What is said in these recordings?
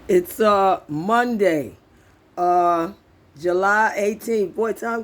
It's Monday, uh July 18th. Boy, time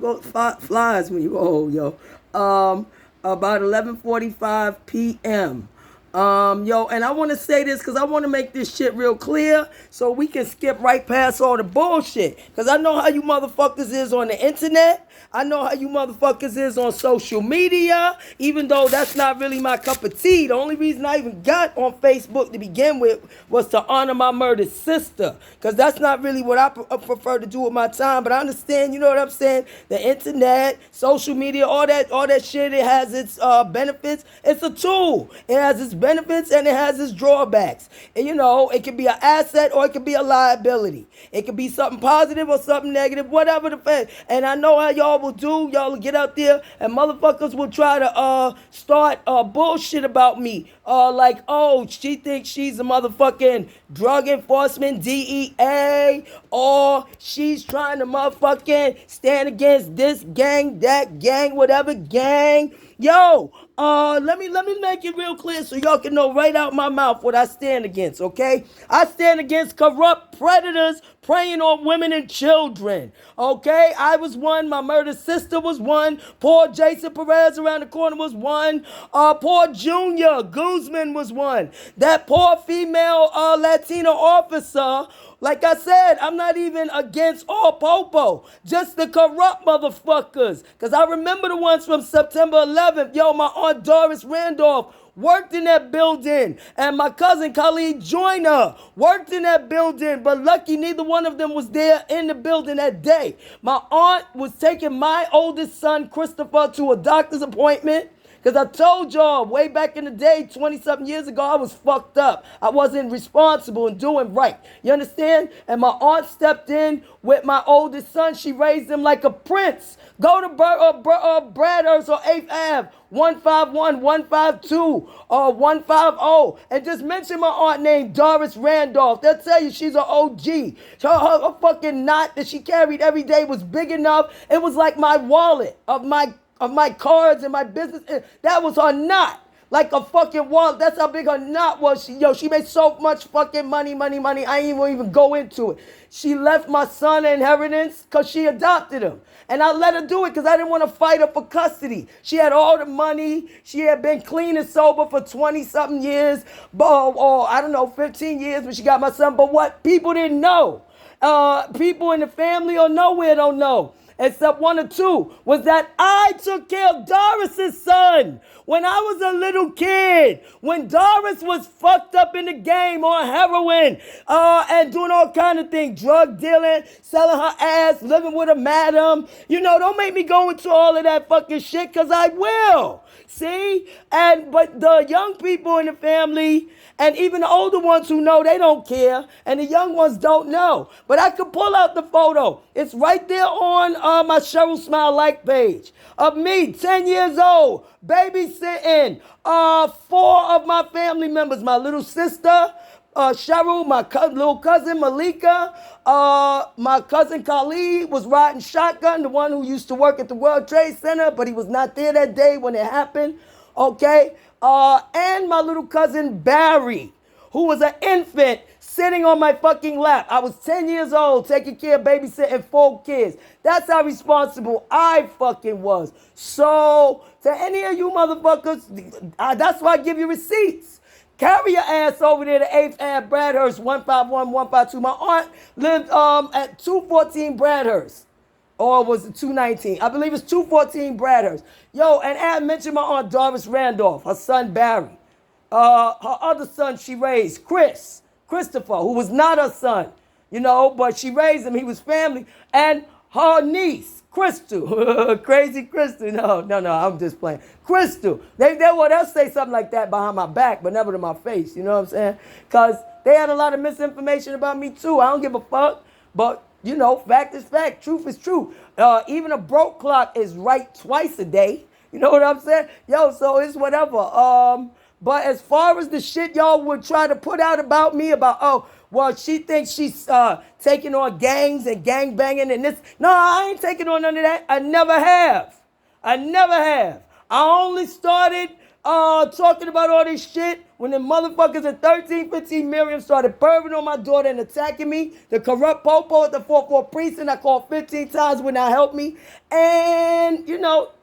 flies when you old, yo. About 11:45 p.m. Yo, and I want to say this because I want to make this shit real clear so we can skip right past all the bullshit. Because I know how you motherfuckers is on the internet. I know how you motherfuckers is on social media, even though that's not really my cup of tea. The only reason I even got on Facebook to begin with was to honor my murdered sister. Because that's not really what I prefer to do with my time. But I understand, you know what I'm saying? The internet, social media, all that shit, it has its benefits. It's a tool. It has its benefits and it has its drawbacks. And you know, it can be an asset or it can be a liability. It can be something positive or something negative, whatever the fact. And I know how y'all will do. Y'all will get out there and motherfuckers will try to start bullshit about me. Like, oh, she thinks she's a motherfucking drug enforcement DEA, or she's trying to motherfucking stand against this gang, that gang, whatever gang. Yo, let me make it real clear so y'all can know right out my mouth what I stand against, okay? I stand against corrupt predators preying on women and children, okay? I was one, my murdered sister was one, poor Jason Perez around the corner was one, poor Junior Guzman was one, that poor female Latino officer. Like I said, I'm not even against all popo, just the corrupt motherfuckers. Because I remember the ones from September 11th. Yo, my Aunt Doris Randolph worked in that building. And my cousin Khalid Joyner worked in that building. But lucky neither one of them was there in the building that day. My aunt was taking my oldest son, Christopher, to a doctor's appointment. Because I told y'all way back in the day, 20-something years ago, I was fucked up. I wasn't responsible and doing right. You understand? And my aunt stepped in with my oldest son. She raised him like a prince. Go to Bradhurst or 8th Ave, 151, 152, or 150, and just mention my aunt named Doris Randolph. They'll tell you she's an OG. Her fucking knot that she carried every day was big enough. It was like my wallet of my cards and my business. That was her knot. Like a fucking wallet. That's how big her knot was. She made so much fucking money. I ain't even go into it. She left my son an inheritance because she adopted him. And I let her do it because I didn't want to fight her for custody. She had all the money. She had been clean and sober for 20-something years. Or I don't know, 15 years when she got my son. But what people didn't know, people in the family or nowhere don't know, except one or two, was that I took care of Doris's son when I was a little kid. When Doris was fucked up in the game on heroin and doing all kind of things, drug dealing, selling her ass, living with a madam. You know, don't make me go into all of that fucking shit because I will. See? But the young people in the family and even the older ones who know, they don't care. And the young ones don't know. But I could pull out the photo. It's right there on my Cheryl Smile like page of me, 10 years old, babysitting 4 of my family members. My little sister, Cheryl, my little cousin Malika, my cousin Khalid was riding shotgun, the one who used to work at the World Trade Center, but he was not there that day when it happened. Okay? And my little cousin Barry, who was an infant sitting on my fucking lap. I was 10 years old, taking care of babysitting 4 kids. That's how responsible I fucking was. So, to any of you motherfuckers, that's why I give you receipts. Carry your ass over there to 8th Ave, Bradhurst, 151, 152. My aunt lived at 214 Bradhurst. Or was it 219? I believe it's 214 Bradhurst. Yo, and I mentioned my aunt Doris Randolph, her son Barry. Her other son she raised, Christopher, who was not her son, you know, but she raised him. He was family. And her niece, Crystal, crazy Crystal. No, I'm just playing. Crystal. They'll say something like that behind my back, but never to my face. You know what I'm saying? Because they had a lot of misinformation about me too. I don't give a fuck. But you know, fact is fact. Truth is truth. Even a broke clock is right twice a day. You know what I'm saying? Yo, so it's whatever. But as far as the shit y'all would try to put out about me, about, oh, well, she thinks she's taking on gangs and gang banging and this. No, I ain't taking on none of that. I never have. I only started talking about all this shit when the motherfuckers at 13, 15 Miriam started perving on my daughter and attacking me, the corrupt popo at the 4-4 precinct, I called 15 times when I helped me. And, look,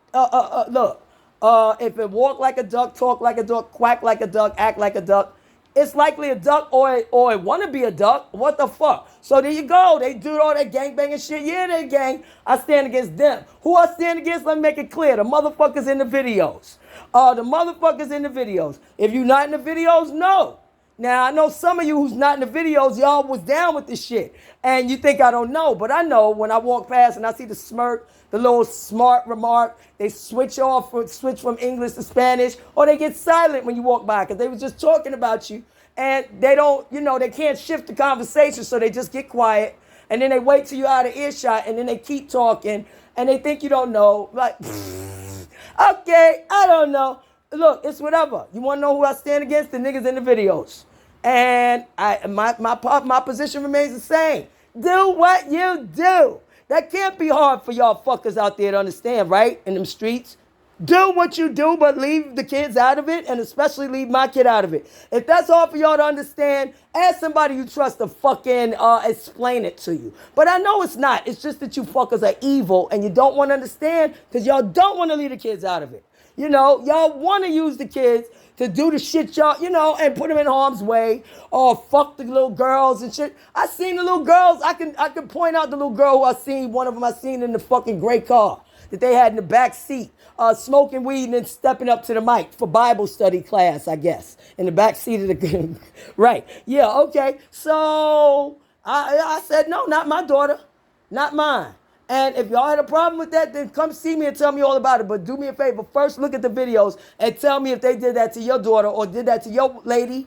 if it walk like a duck, talk like a duck, quack like a duck, act like a duck, it's likely a duck or it want to be a duck. What the fuck? So there you go. They do all that gangbanging shit. Yeah, they gang. I stand against them. Who I stand against? Let me make it clear. The motherfuckers in the videos. The motherfuckers in the videos. If you not in the videos, no. Now, I know some of you who's not in the videos, y'all was down with this shit. And you think I don't know. But I know when I walk past and I see the smirk, the little smart remark, they switch from English to Spanish, or they get silent when you walk by because they was just talking about you. And they don't, they can't shift the conversation, so they just get quiet. And then they wait till you're out of earshot, and then they keep talking, and they think you don't know. Like, okay, I don't know. Look, it's whatever. You want to know who I stand against? The niggas in the videos. And my position remains the same. Do what you do. That can't be hard for y'all fuckers out there to understand, right? In them streets. Do what you do, but leave the kids out of it, and especially leave my kid out of it. If that's hard for y'all to understand, ask somebody you trust to fucking explain it to you. But I know it's not. It's just that you fuckers are evil, and you don't want to understand because y'all don't want to leave the kids out of it. Y'all want to use the kids to do the shit y'all, and put them in harm's way, or fuck the little girls and shit. I seen the little girls. I can point out the little girl who I seen. One of them I seen in the fucking gray car that they had in the back seat, smoking weed and then stepping up to the mic for Bible study class, I guess, in the back seat of the right. Yeah, okay. So I said, no, not my daughter, not mine. And if y'all had a problem with that, then come see me and tell me all about it. But do me a favor, first look at the videos and tell me if they did that to your daughter or did that to your lady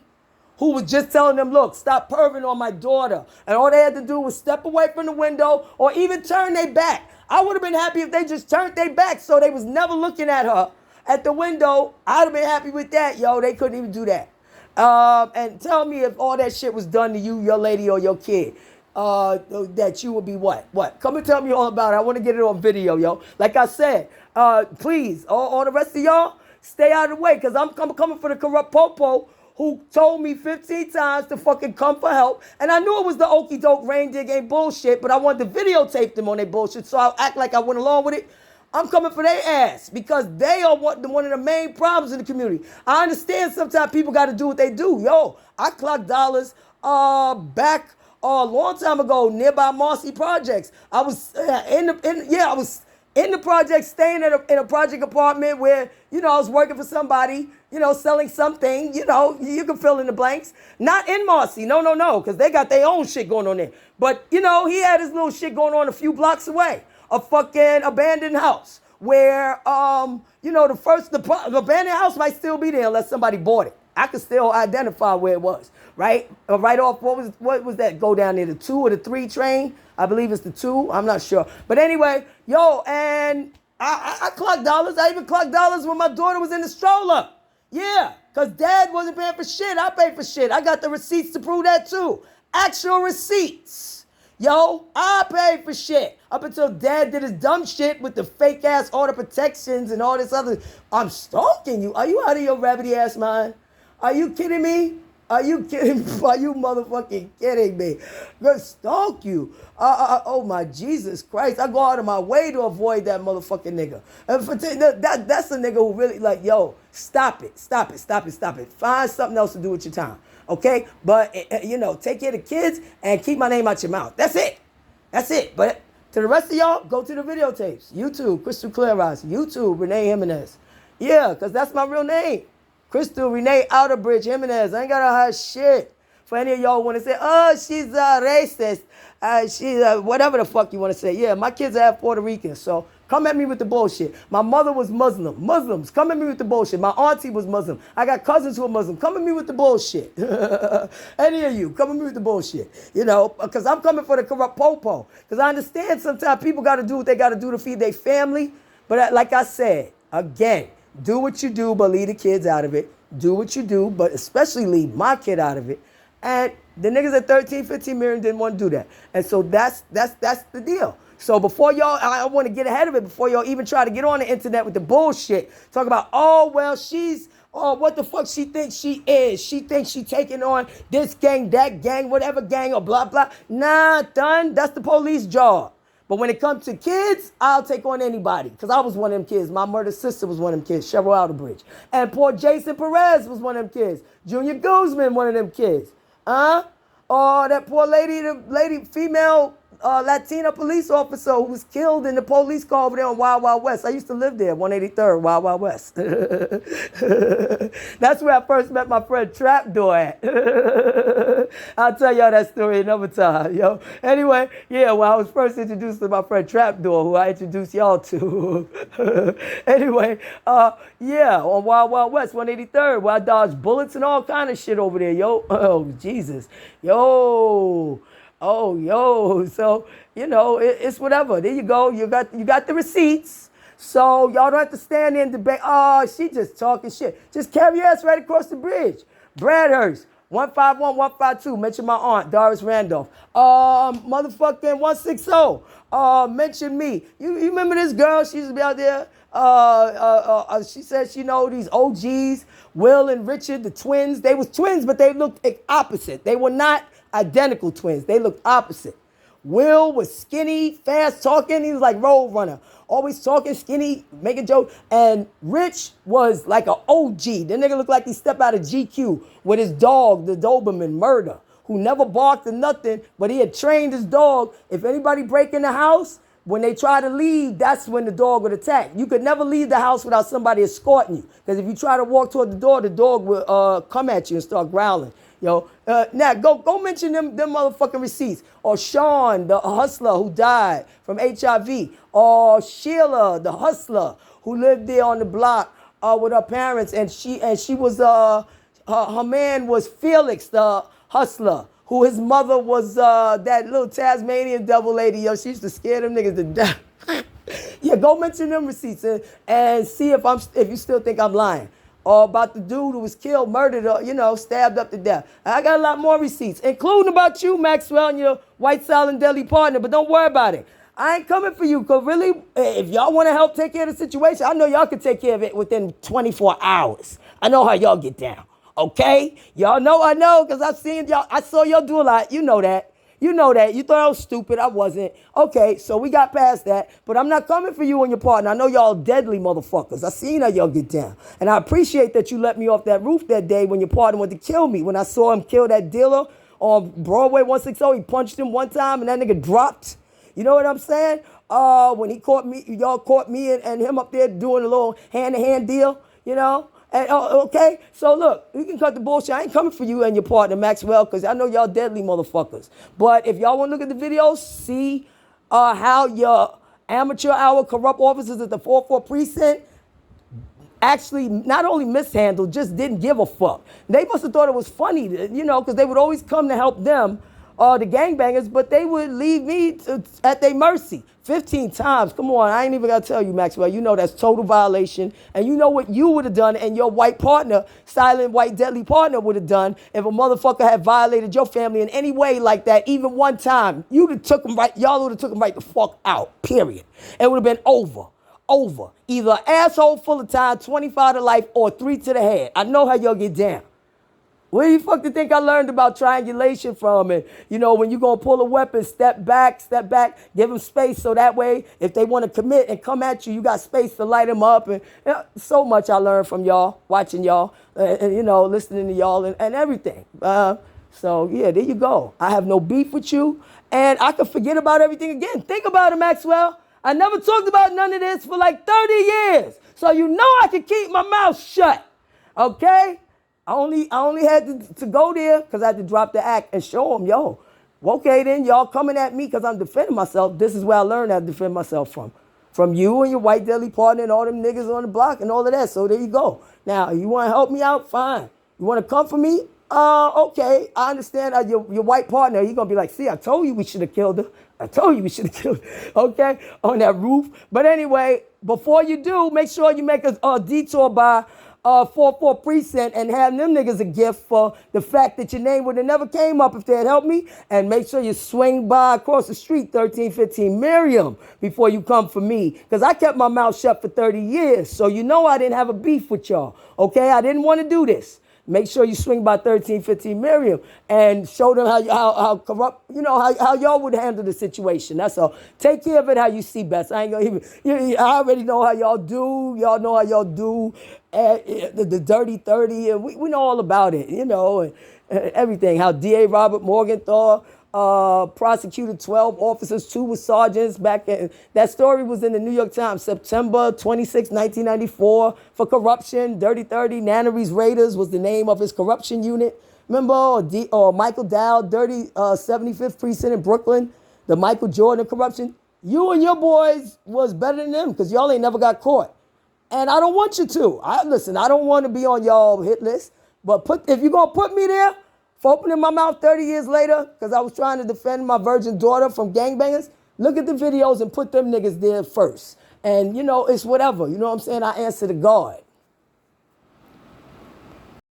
who was just telling them, look, stop perving on my daughter. And all they had to do was step away from the window or even turn their back. I would have been happy if they just turned their back so they was never looking at her at the window. I'd have been happy with that, yo. They couldn't even do that. And tell me if all that shit was done to you, your lady, or your kid. That you would be what? What? Come and tell me all about it. I want to get it on video, yo. Like I said, please, all the rest of y'all, stay out of the way because I'm coming for the corrupt popo who told me 15 times to fucking come for help. And I knew it was the okey doke rain dig ain't bullshit, but I wanted to videotape them on their bullshit, so I'll act like I went along with it. I'm coming for their ass because they are one of the main problems in the community. I understand sometimes people got to do what they do. Yo, I clocked dollars back a long time ago nearby Marcy Projects. I was I was in the project, staying in a project apartment where, I was working for somebody, selling something, you can fill in the blanks. Not in Marcy, no, because they got their own shit going on there. But, he had his little shit going on a few blocks away. A fucking abandoned house where, the abandoned house might still be there unless somebody bought it. I could still identify where it was, right? Right off, what was that? Go down there, the 2 or the 3 train? I believe it's the 2. I'm not sure. But anyway, and I clocked dollars. I even clocked dollars when my daughter was in the stroller. Yeah, because dad wasn't paying for shit. I paid for shit. I got the receipts to prove that too. Actual receipts. Yo, I paid for shit. Up until dad did his dumb shit with the fake ass order protections and all this other. I'm stalking you. Are you out of your rabbity ass mind? Are you kidding me? Are you kidding me? Are you motherfucking kidding me? Gonna stalk you. Oh my Jesus Christ. I go out of my way to avoid that motherfucking nigga. And that's a nigga who really like, yo, stop it. Find something else to do with your time. Okay? But, take care of the kids and keep my name out your mouth. That's it. But to the rest of y'all, go to the videotapes. YouTube, Crystal Clear Eyes. YouTube, Renee Jimenez. Yeah, because that's my real name. Crystal Renee Outerbridge Jimenez. I ain't got to hide shit. For any of y'all want to say, oh, she's racist. She's whatever the fuck you want to say. Yeah, my kids are half Puerto Rican, so come at me with the bullshit. My mother was Muslim. Muslims, come at me with the bullshit. My auntie was Muslim. I got cousins who are Muslim. Come at me with the bullshit. Any of you, come at me with the bullshit. Because I'm coming for the corrupt popo. Because I understand sometimes people got to do what they got to do to feed their family. But like I said, again, do what you do, but leave the kids out of it. Do what you do, but especially leave my kid out of it. And the niggas at 13, 15 million didn't want to do that. And so that's the deal. So before y'all, I want to get ahead of it before y'all even try to get on the internet with the bullshit. Talk about, oh, well, she's Oh, what the fuck she thinks she is? She thinks she taking on this gang, that gang, whatever gang, or blah, blah. Nah, done. That's the police job. But when it comes to kids, I'll take on anybody. Because I was one of them kids. My murdered sister was one of them kids, Cheryl Outerbridge. And poor Jason Perez was one of them kids. Junior Guzman, one of them kids. Oh, that poor lady, female Latina police officer who was killed in the police car over there on Wild Wild West. I used to live there, 183rd, Wild Wild West. That's where I first met my friend Trapdoor at. I'll tell y'all that story another time, yo. Anyway, yeah, well, I was first introduced to my friend Trapdoor, who I introduced y'all to. Anyway, yeah, on Wild Wild West, 183rd, where I dodged bullets and all kind of shit over there, yo. Oh, Jesus. Yo. Oh, yo, so, you know, it's whatever. There you go. You got the receipts. So y'all don't have to stand there and debate. Oh, she just talking shit. Just carry your ass right across the bridge. Bradhurst, 151, 152. Mention my aunt, Doris Randolph. Motherfucking 160. Mention me. You remember this girl? She used to be out there. She said she know these OGs, Will and Richard, the twins. They was twins, but they looked opposite. They were not identical twins. They looked opposite. Will was skinny, fast talking. He was like Road Runner. Always talking, skinny, making jokes. And Rich was like an OG. The nigga looked like he stepped out of GQ with his dog, the Doberman Murder, who never barked or nothing, but he had trained his dog. If anybody break in the house, when they try to leave, that's when the dog would attack. You could never leave the house without somebody escorting you. Because if you try to walk toward the dog will come at you and start growling. Yo, now go mention them motherfucking receipts. Or Sean, the hustler who died from HIV. Or Sheila, the hustler who lived there on the block with her parents, and she was her man was Felix, the hustler, who his mother was that little Tasmanian devil lady. Yo, she used to scare them niggas to death. Yeah, go mention them receipts and see if you still think I'm lying. Or about the dude who was killed, murdered, stabbed up to death. I got a lot more receipts, including about you, Maxwell, and your white silent deli partner, but don't worry about it. I ain't coming for you, because really, if y'all want to help take care of the situation, I know y'all can take care of it within 24 hours. I know how y'all get down, okay? Y'all know I know, because I saw y'all do a lot. You know that. You know that. You thought I was stupid. I wasn't. Okay, so we got past that. But I'm not coming for you and your partner. I know y'all deadly motherfuckers. I seen how y'all get down. And I appreciate that you let me off that roof that day when your partner wanted to kill me. When I saw him kill that dealer on Broadway 160, he punched him one time and that nigga dropped. You know what I'm saying? When he caught me, y'all caught me and him up there doing a little hand-to-hand deal, you know? And, okay, so look, we can cut the bullshit. I ain't coming for you and your partner, Maxwell, because I know y'all deadly motherfuckers. But if y'all want to look at the videos, see how your amateur hour corrupt officers at the 4-4 precinct actually not only mishandled, just didn't give a fuck. They must have thought it was funny, because they would always come to help them, the gangbangers, but they would leave me at their mercy 15 times. Come on, I ain't even got to tell you, Maxwell. You know that's total violation. And you know what you would have done and your white partner, silent white deadly partner, would have done if a motherfucker had violated your family in any way like that, even one time. Y'all would have took him right the fuck out, period. It would have been over. Either asshole full of time, 25 to life, or 3 to the head. I know how y'all get down. Where you fucking think I learned about triangulation from? And, when you're going to pull a weapon, step back, give them space so that way if they want to commit and come at you, you got space to light them up. And so much I learned from y'all, watching y'all, and listening to y'all and everything. So, yeah, there you go. I have no beef with you, and I can forget about everything again. Think about it, Maxwell. I never talked about none of this for like 30 years. So you know I can keep my mouth shut, okay? I only had to go there because I had to drop the act and show them, yo, okay then, y'all coming at me because I'm defending myself. This is where I learned how to defend myself from. From you and your white deadly partner and all them niggas on the block and all of that. So there you go. Now, you want to help me out? Fine. You want to come for me? Okay. I understand your white partner. He's going to be like, see, I told you we should have killed her. Okay? On that roof. But anyway, before you do, make sure you make a detour by 4-4 precinct and have them niggas a gift for the fact that your name would have never came up if they had helped me. And make sure you swing by across the street, 1315 Miriam, before you come for me. Because I kept my mouth shut for 30 years. So you know I didn't have a beef with y'all. Okay? I didn't want to do this. Make sure you swing by 1315 Miriam and show them how corrupt, how y'all would handle the situation. That's all. Take care of it how you see best. I ain't gonna even, I already know how y'all do. Y'all know how y'all do the dirty 30. And we know all about it, and everything. How DA Robert Morgenthau prosecuted 12 officers, 2 were sergeants back in. That story was in the New York Times, September 26, 1994, for corruption. Dirty 30, Nannery's Raiders was the name of his corruption unit. Remember, or Michael Dow, Dirty 75th Precinct in Brooklyn, the Michael Jordan corruption. You and your boys was better than them because y'all ain't never got caught. And I don't want you to. I don't want to be on y'all hit list, but if you're going to put me there, for opening my mouth 30 years later, because I was trying to defend my virgin daughter from gangbangers, look at the videos and put them niggas there first. And, it's whatever. You know what I'm saying? I answer to God.